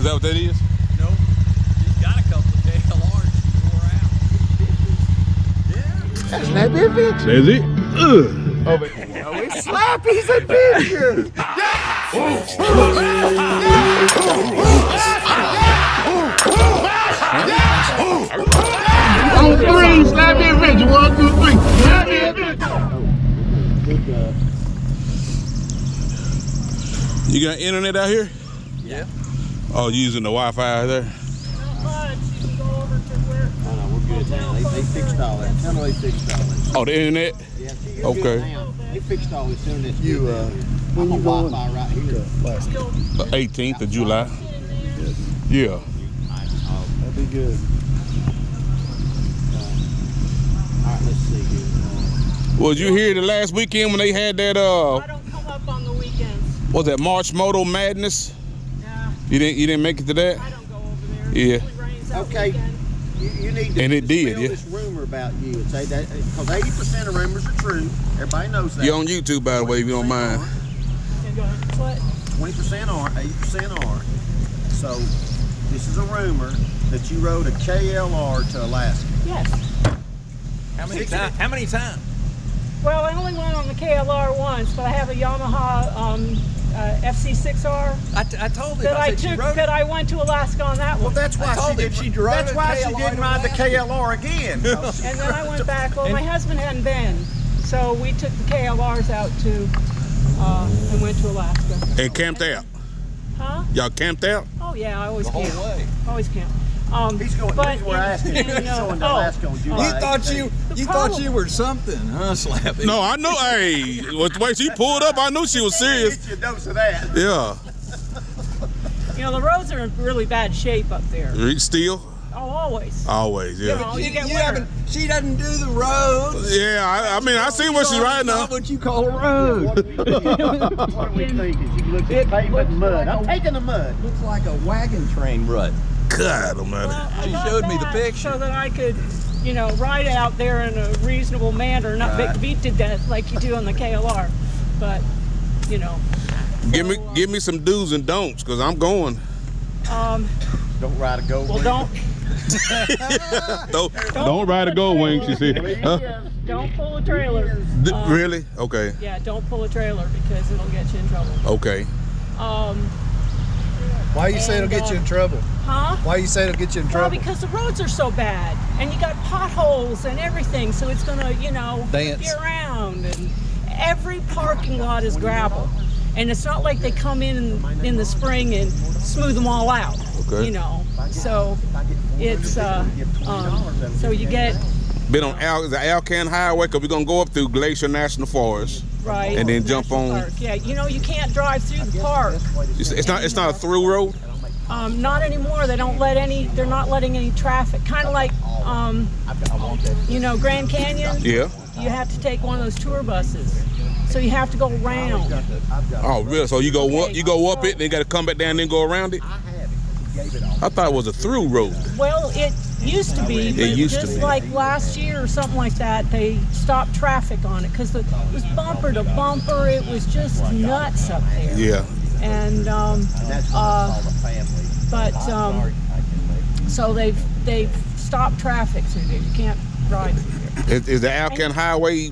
Is that what that is? No. He's got a couple of KLRs wore out. Yeah. That's Snappy Adventure. That's it. Oh, it's Slappy's Adventure. On three, Slappy Adventure. 1, 2, 3. Slappy Adventure. You got internet out here? Yeah. Oh, you using the Wi-Fi there? Not much. You can go over to where. Oh, no, we're good now. They fixed all that. Tell them they fixed all that. Oh, the internet? Yeah, you're Okay. good now. They fixed all this soon as you, when you Wi-Fi right here. The 18th of July. Yeah. That'd be good. All right, let's see here. Was you here the last weekend when they had that I don't come up on the weekends. was that March Moto Madness? Nah, You didn't make it to that? I don't go over there. It Yeah. usually rains that Okay. weekend. You need to And it did, dispel yeah. this rumor about you and say that because 80% of rumors are true. Everybody knows that. You're on YouTube, by the way, if you don't mind. And go ahead. What? 20% aren't, 80% aren't. So this is a rumor that you rode a KLR to Alaska. Yes. How many times? Well, I only went on the KLR once, but I have a Yamaha FC6R I told him. that I said she took. rode That I went to Alaska on that Well, one. that's why I told she him did. she drove That's a why she KLR didn't to ride the Alaska. KLR again. And then I went back. Well, my husband hadn't been, so we took the KLRs out to and went to Alaska. And camped out. Huh? Y'all camped out? Oh yeah, I always the whole camp. way. Always camp. He's going. But We're asking. He's going to Alaska on July. You thought 18th. you thought you were something, huh, Slappy? No, I know. Hey, with the way she pulled up, I knew she was serious. Get you a dose of that. Yeah. You know, the roads are in really bad shape up there. Still? Oh, always. Always, yeah. Oh, you get winter. She doesn't do the roads. Yeah, I mean, I see what she's riding Not now. what you call a road. What do we think? Is you look at pavement and mud. I'm taking the mud. Looks like a wagon train rut. God almighty. Well, I She bought showed me the that picture. so that I could, you know, ride out there in a reasonable manner, not Right. get beat to death like you do on the KLR. But, you know. Give me some do's and don'ts, cause I'm going. Don't ride a gold. Well, don't Don't ride a gold wing, she said. Huh? don't pull a trailer. Really? Okay. Yeah, don't pull a trailer because it'll get you in trouble. Okay. Why you say it'll get you in trouble? Huh? Why you say it'll get you in Well, trouble? because the roads are so bad, and you got potholes and everything, so it's gonna, you know, Dance. be around. And every parking lot is gravel, and it's not like they come in the spring and smooth them all out. Okay. You know, so it's so you get Been on the Alcan Highway, cause we're gonna go up through Glacier National Forest. right. And then jump National on- Park. Yeah, you know, you can't drive through the park. It's not a through road. Not anymore. They don't let any. They're not letting any traffic. Kind of like, you know, Grand Canyon. Yeah. You have to take one of those tour buses, so you have to go around. Oh, really? So you go up it, then you got to come back down, and then go around it. I thought it was a through road. Well, it used to be, but used to just be. like last year or something like that, they stopped traffic on it because it was bumper to bumper. It was just nuts up there. Yeah. And so they've stopped traffic through there. You can't drive through there. Is the Alcan Highway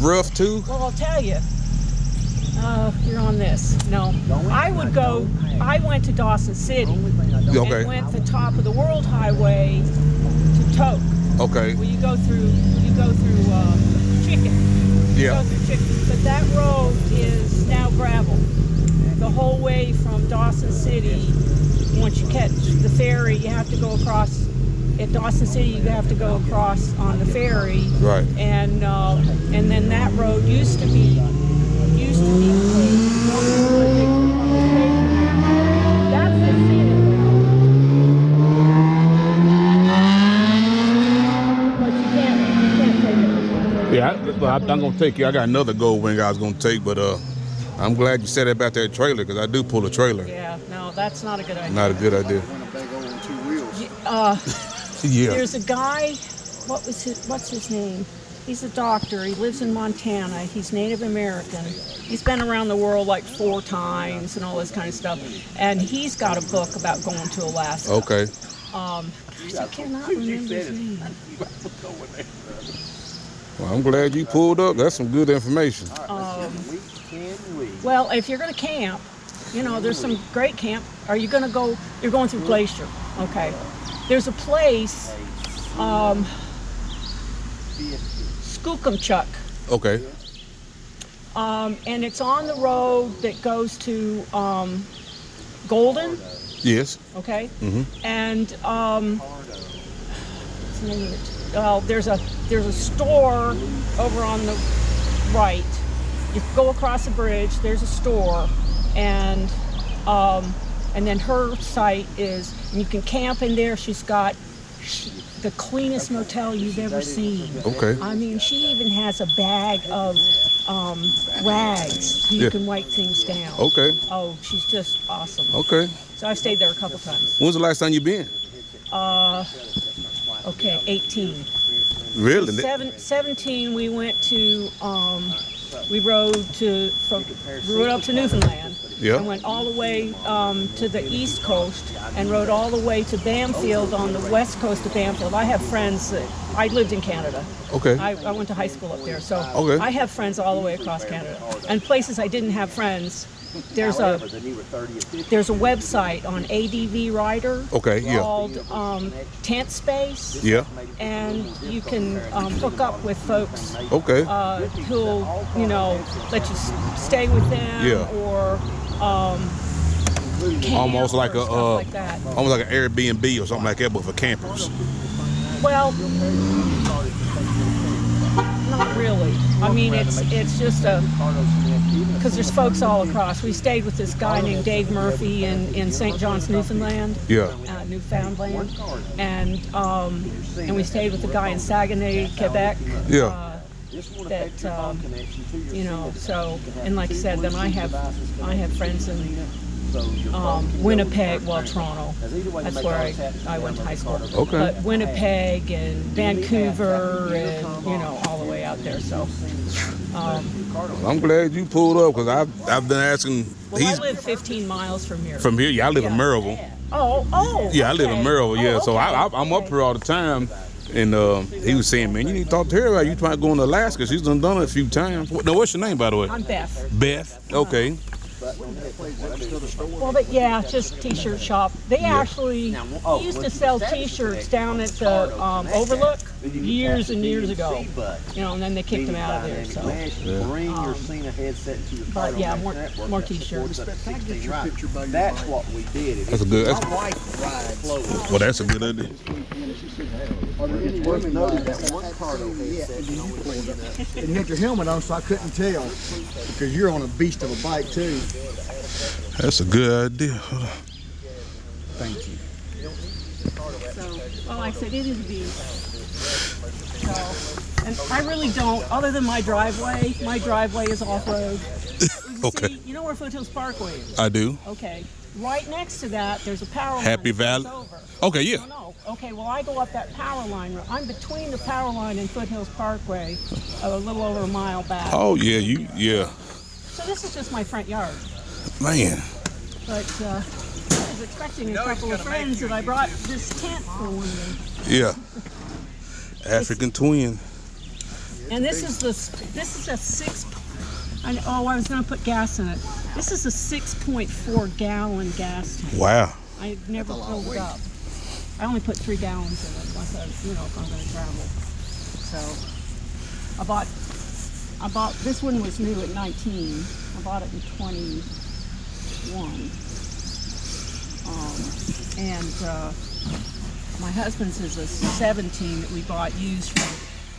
rough too? Well, I'll tell you. You're on this. No, I went to Dawson City Okay. and went the top of the World Highway to Toke. Okay. Well, you go through Chicken. You Yeah. go through Chicken, but that road is now gravel. The whole way from Dawson City. Once you catch the ferry, you have to go across. At Dawson City, you have to go across on the ferry. Right. And then that road used to be paved. That's the scenic route. But you can't take it. Yeah, I'm gonna take you. I got another gold wing I was gonna take, but I'm glad you said about that trailer because I do pull a trailer. Yeah, no, that's not a good idea. Not a good idea. Two wheels. Yeah. There's a guy. What's his name? He's a doctor. He lives in Montana. He's Native American. He's been around the world like 4 times and all this kind of stuff. And he's got a book about going to Alaska. Okay. Gosh, I cannot remember his name. Well, I'm glad you pulled up. That's some good information. Well, if you're going to camp, you know, there's some great camp. Are you going to go? You're going through Glacier. Okay. There's a place, Skookumchuck. Okay. And it's on the road that goes to Golden. Yes. Okay. Mm-hmm. And what's the name of it? Well, there's a store over on the right. You go across the bridge. There's a store, and then her site is. And you can camp in there. She's got the cleanest motel you've ever seen. Okay. I mean, she even has a bag of rags so you can wipe things down. Okay. Oh, she's just awesome. Okay. So I've stayed there a couple times. When's the last time you been? Okay, 18. Really? 17, we went to, we rode up to Newfoundland. Yeah. And went all the way to the east coast and rode all the way to Bamfield on the west coast of Bamfield. I have friends that, I lived in Canada. Okay. I went to high school up there, so Okay. I have friends all the way across Canada. And places I didn't have friends, there's a website on ADV Rider Okay, yeah. called Tent Space. Yeah. And you can hook up with folks Okay. who'll, you know, let you stay with them Yeah. or camp Almost like or a stuff like that. almost like an Airbnb or something like that, but for campers. Well, not really. I mean, it's just because there's folks all across. We stayed with this guy named Dave Murphy in St. John's, Newfoundland. Yeah. Newfoundland, and we stayed with a guy in Saguenay, Quebec. Yeah. That you know, so, and like I said, then I have friends in Winnipeg, well, Toronto. That's where I went to high school. Okay. But Winnipeg and Vancouver and, you know, all the way out there. So. I'm glad you pulled up because I've been asking. Well, I live 15 miles from here. From here, yeah, I live in Maryville. Oh. Yeah, I live in Maryville. Yeah, so okay. I'm up here all the time. And he was saying, man, you need to talk to her about you trying to go to Alaska. She's done it a few times. Now, what's your name, by the way? I'm Beth. Beth. Okay. Well, but yeah, just t-shirt shop. They actually used to sell t-shirts down at the Overlook years and years ago. You know, and then they kicked them out of there. So, but yeah, more t-shirts. That's what we did. That's a good. My wife rides. Well, that's a good idea. It's worth noting that one cargo headset. And you had your helmet on, so I couldn't tell because you're on a beast of a bike too. That's a good idea. Thank you. So, well, like I said, it is a beast. So, and I really don't, other than my driveway is off-road. Okay. See, you know where Foothills Parkway is? I do. Okay. Right next to that, there's a power line. Happy Valley. Over. Okay, yeah. No. Okay, well, I go up that power line. I'm between the power line and Foothills Parkway, a little over a mile back. Oh yeah, yeah. So this is just my front yard. Man. But I was expecting a couple of friends that I brought this tent for one day. Yeah. African twin. And this is a 6. I was going to put gas in it. This is a 6.4 gallon gas tank. Wow. I never filled it up. I only put 3 gallons in it, if I'm going to travel. So I bought. This one was new at 19. I bought it in 21. And my husband's is a 17 that we bought used from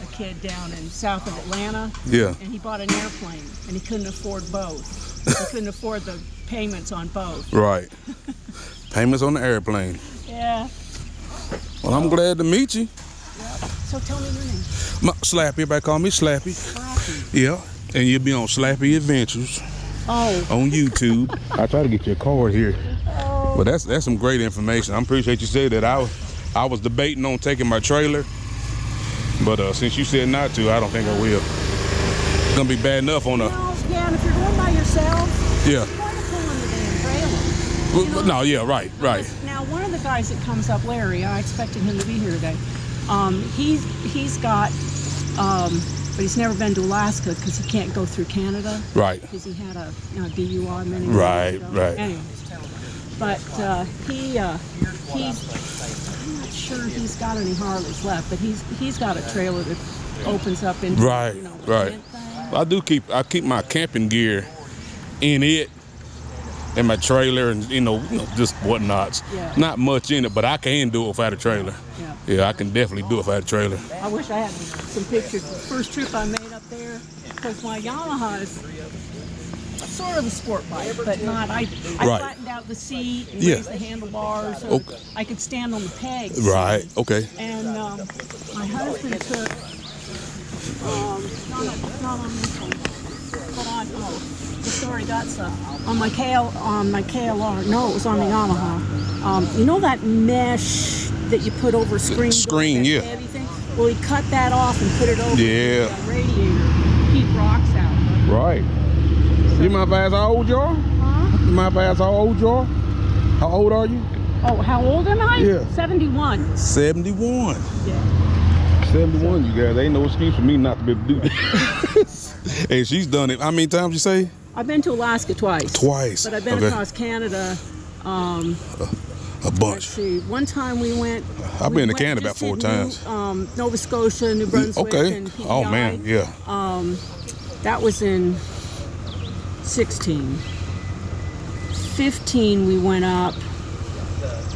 a kid down in south of Atlanta. Yeah. And he bought an airplane, and he couldn't afford both. He couldn't afford the payments on both. Right. Payments on the airplane. Yeah. Well, I'm glad to meet you. Yep. So tell me your name. Slappy. Everybody call me Slappy. Slappy. Yeah. And you'll be on Slappy Adventures. Oh. On YouTube. I try to get your card here. Oh. But that's some great information. I appreciate you saying that. I was debating on taking my trailer But since you said not to, I don't think I will. It's gonna be bad enough on a. Well, yeah, and if you're going by yourself, Yeah. what's the point of pulling the damn trailer? You know? No, yeah, right. Now, one of the guys that comes up, Larry, I expected him to be here today. He's got, but he's never been to Alaska because he can't go through Canada. Right. Because he had a DUI many years ago. Right. Anyway, but he's, I'm not sure he's got any Harleys left, but he's got a trailer that opens up into, Right. you know, Right. tent thing. I keep my camping gear in it. In my trailer and you know just whatnots. Yeah. Not much in it, but I can do it without a trailer. Yeah, I can definitely do it without a trailer. I wish I had some pictures. The first trip I made up there, because my Yamaha is sort of a sport bike, but not. I Right. flattened out the seat and Yeah. raised the handlebars so Okay. I could stand on the pegs. Right. Okay. And my husband took. Not on this one, but on the story got stuff on my KLR. No, it was on the Yamaha. You know that mesh that you put over screen? Screen, yeah. Heavy thing? Well, he cut that off and put it over Yeah. the radiator. Keep rocks out. Right. You mind if I ask how old you are? Huh? You mind if I ask how old you are? How old are you? Oh, how old am I? Yeah. 71. 71. Yeah. 71, you guys. Ain't no excuse for me not to be able to do that. Hey, she's done it. How many times you say? I've been to Alaska twice. Twice. But I've been Okay. across Canada. A Let's bunch. see. One time we went. I've we been to went Canada just about 4 to times. Nova Scotia, New Brunswick, Okay. and PEI. Oh man, yeah. That was in 16. 15 we went up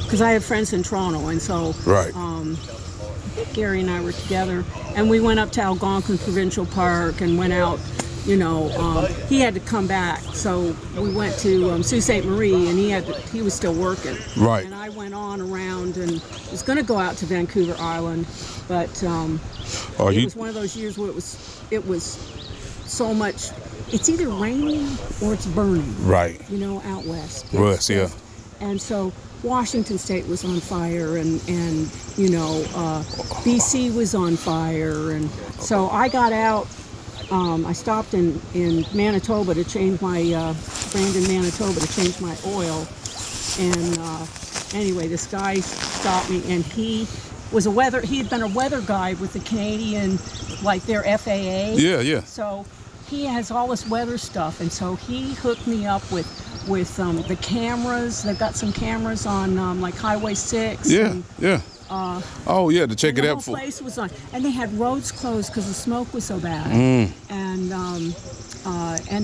because I have friends in Toronto, and so Right. Gary and I were together, and we went up to Algonquin Provincial Park and went out. You know, he had to come back, so we went to Sault Ste. Marie, and he was still working. Right. And I went on around and was going to go out to Vancouver Island, but it was one of those years where it was so much. It's either raining or it's burning. Right. You know, out west. West, yeah. And so Washington State was on fire, and you know, BC was on fire, and so I got out. I stopped in Manitoba to change my Brandon, Manitoba, to change my oil, and anyway, this guy stopped me, and he had been a weather guide with the Canadian, like their FAA. Yeah, yeah. So he has all this weather stuff, and so he hooked me up with the cameras. They've got some cameras on like Highway 6. Yeah, and, yeah. Oh yeah, to check it the out whole for. place was on, and they had roads closed because the smoke was so bad. And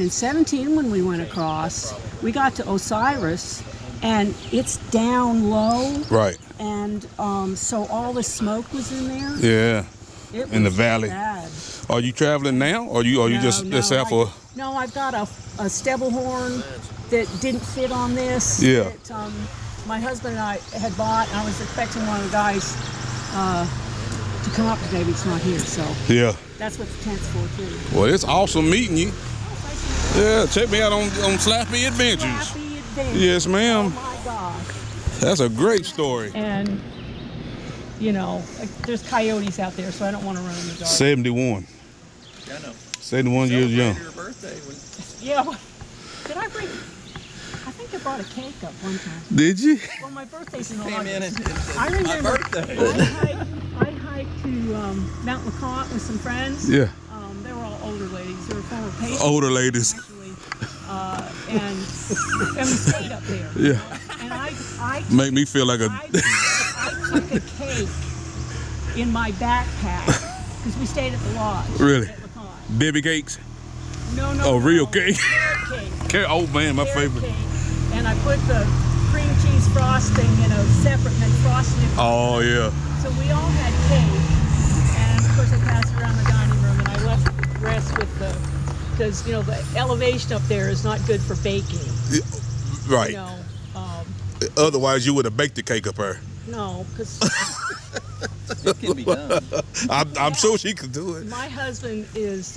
in 17, when we went across, we got to Osiris, and it's down low. Right. And so all the smoke was in there. Yeah. It In the was valley. bad. Are you traveling now, or you just out for? No, I've got a stubble horn that didn't fit on this. Yeah. That, my husband and I had bought, and I was expecting one of the guys to come up today, but he's not here, so Yeah. that's what the tent's for too. Well, it's awesome meeting you. Yeah, check me out on Slappy Adventures. Happy adventure. Yes, ma'am. Oh my gosh. That's a great story. And you know, there's coyotes out there, so I don't want to run in the dark. 71. I know. 71 years young. Your birthday was Yeah. Did I bring? I think I brought a cake up one time. Did you? Well, my birthday's in came in August. and said, I "My remember birthday." I hiked to Mount LeConte with some friends. Yeah. They were all older ladies. They were former patients. Older ladies. Actually. And we stayed up there. Yeah. And I Make me feel like a. I took a cake in my backpack because we stayed at the lodge. Really? At LeConte. Baby cakes. No. Oh, real cake. Carrot cake. Oh man, my Carrot favorite. cake. And I put the cream cheese frosting in a separate and then frosted it. Oh yeah. So we all had cake, and of course I passed it around the dining room, and I left the rest with because you know the elevation up there is not good for baking. Right. You know, Otherwise, you would have baked the cake up her. no, because It can be done. I'm sure she could do it. my husband is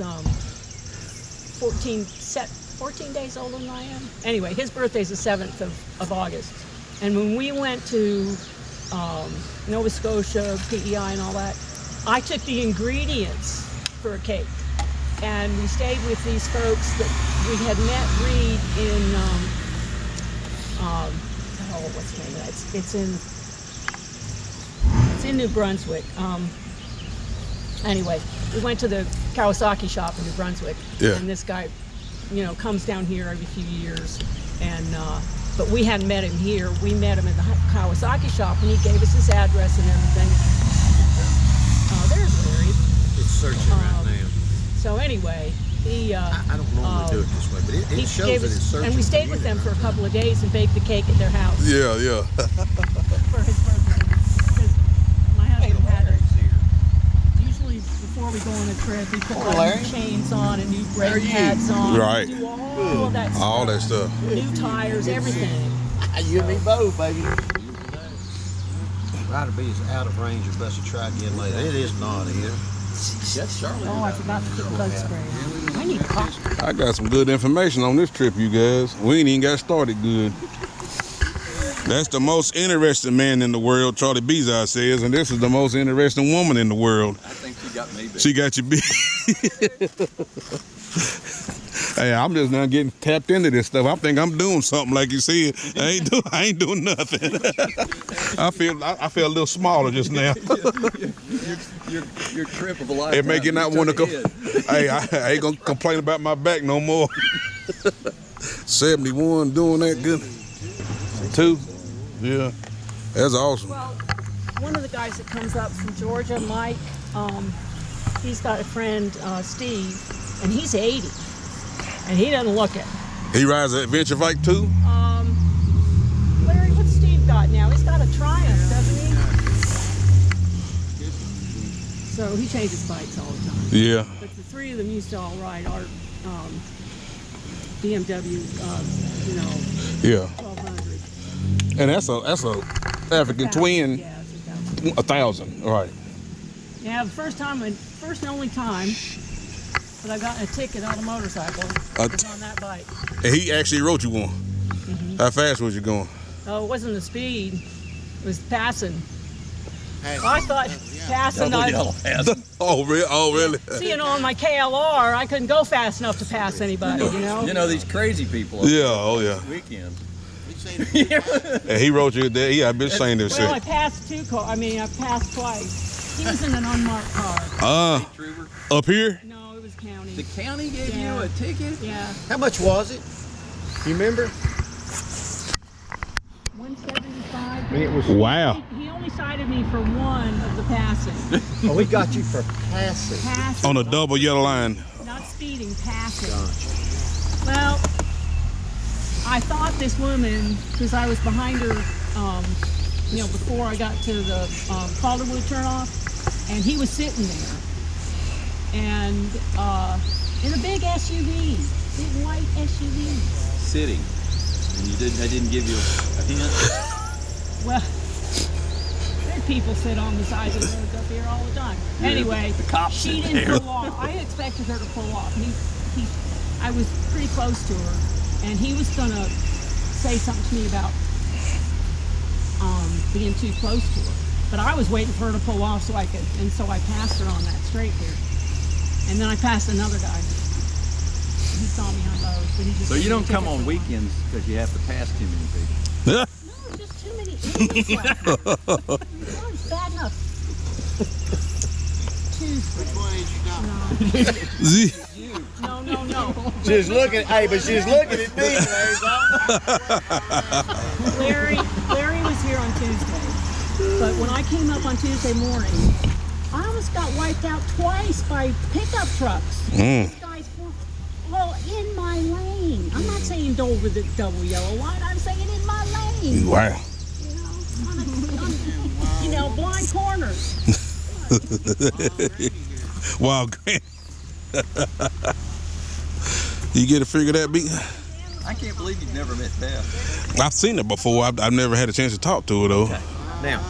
14 days older than I am. Anyway, his birthday's the 7th of August, and when we went to Nova Scotia, PEI, and all that, I took the ingredients for a cake, and we stayed with these folks that we had met Reed in, what's the name of that? It's in New Brunswick. Anyway, we went to the Kawasaki shop in New Brunswick, and this guy, comes down here every few years, and but we hadn't met him here. We met him in the Kawasaki shop, and he gave us his address and everything. There's Larry. It's searching right now. So anyway, he I don't normally do it this way, but it shows gave that us, it's searching. and we stayed with them for a couple of days and baked the cake at their house. Yeah. For his birthday. Because my husband had it. Usually before we go on a trip, we put like chains on and new brake pads on. Right. Do all of that stuff. All that stuff. New tires, everything. You and me both, baby. Ryder B is out of range of us to try again later. It is not here. That's Charlie. Oh, I forgot to put the bug spray on. I need coffee. I got some good information on this trip, you guys. We ain't even got started good. That's the most interesting man in the world, Charlie Bezos says, and this is the most interesting woman in the world. I think she got me beat. She got you beat. Hey, I'm just now getting tapped into this stuff. I think I'm doing something, like you said. I ain't doing nothing. I feel a little smaller just now. Your trip of a lifetime. It make you not want to go. Hey, I ain't gonna complain about my back no more. 71 doing that good. 2, yeah, that's awesome. Well, one of the guys that comes up from Georgia, Mike, he's got a friend, Steve, and he's 80, and he doesn't look it. He rides an adventure bike too? Larry, what's Steve got now? He's got a Triumph, doesn't he? So he changes bikes all the time. Yeah. But the three of them used to all ride our BMW, Yeah. 1200. And that's a African twin. Yeah, it's 1,000. Right. Yeah, the first and only time that I got a ticket on a motorcycle was on that bike. And he actually wrote you one. How fast was you going? Oh, it wasn't the speed. It was passing. I thought passing. Oh, really? Oh, really? See, on my KLR, I couldn't go fast enough to pass anybody, You know these crazy people. Yeah, oh yeah. Weekend. And he wrote you there. Yeah, I've been saying this Well, I shit. passed I passed twice. He was in an unmarked car. Up here? No, it was county. The county gave Yeah. you a ticket? Yeah. How much was it? You remember? 175. It was. Wow. He only cited me for one of the passing. Oh, we got you for passing. Passing. On a double yellow line. Not speeding, passing. Well, I thought this woman, because I was behind her, before I got to the Calderwood turnoff, and he was sitting there, and in a big SUV, big white SUV. Sitting. And they didn't give you a hint? Well, there people sit on the sides of the roads up here all the time. Yeah, anyway, the cops she sit didn't there. pull off. I expected her to pull off. I was pretty close to her, and he was gonna say something to me about being too close to her. But I was waiting for her to pull off so I passed her on that straight there. And then I passed another guy. He saw me on those, but he just. So you don't come on ticket for one. weekends because you have to pass too many people. No, just too many idiots like that. No, it's bad enough. Tuesday. No. She's looking. Hey, but she's looking at me. Larry was here on Tuesday, but when I came up on Tuesday morning, I almost got wiped out twice by pickup trucks. These guys were all in my lane. I'm not saying over the double yellow line. I'm saying in my lane. Wow. Blind corners. Wow, Grant. You get a figure that beat? I can't believe you've never met Beth. I've seen her before. I've never had a chance to talk to her though. Now,